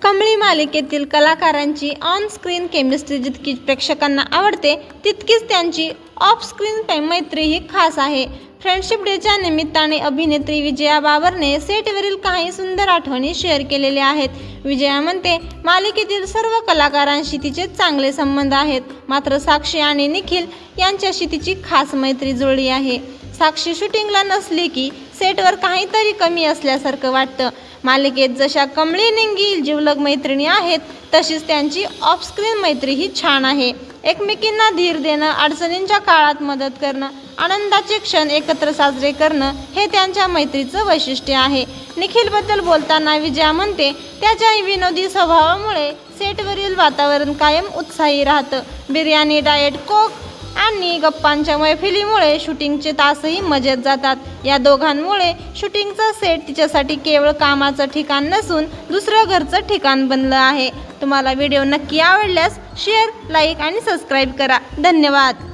कमळी मालिकेतील कलाकारांची on screen chemistry जितकी प्रेक्षकांना आवडते तितकीच त्यांची ऑफ स्क्रीन मैत्रीही खास आहे. फ्रेंडशिप डेच्या निमित्ताने अभिनेत्री विजया बाबरने सेटवरील काही सुंदर आठवणी शेअर केलेल्या आहेत. विजया म्हणते, मालिकेतील सर्व कलाकारांशी तिचे चांगले संबंध आहेत, मात्र साक्षी आणि निखिल यांच्याशी तिची खास मैत्री जुळली आहे. साक्षी शूटिंगला नसली की सेटवर काहीतरी कमी असल्यासारखं वाटतं. मालिकेत जशा कमळी निंगी जिवलग मैत्रिणी आहेत तशीच त्यांची ऑफस्क्रीन मैत्रीही छान आहे. एकमेकींना धीर देणं, अडचणींच्या काळात मदत करणं, आनंदाचे क्षण एकत्र साजरे करणं हे त्यांच्या मैत्रीचं वैशिष्ट्य आहे. निखिलबद्दल बोलताना विजया म्हणते, त्याच्या विनोदी स्वभावामुळे सेटवरील वातावरण कायम उत्साही राहतं. बिर्याणी, डाएट कोक आणि गप्पांच्या मैफिलीमुळे शूटिंगचे तासही मजेत जातात. या दोघांमुळे शूटिंगचा सेट तिच्यासाठी केवळ कामाचं ठिकाण नसून दुसरं घरचं ठिकाण बनलं आहे. तुम्हाला व्हिडिओ नक्की आवडल्यास शेअर, लाईक आणि सबस्क्राईब करा. धन्यवाद.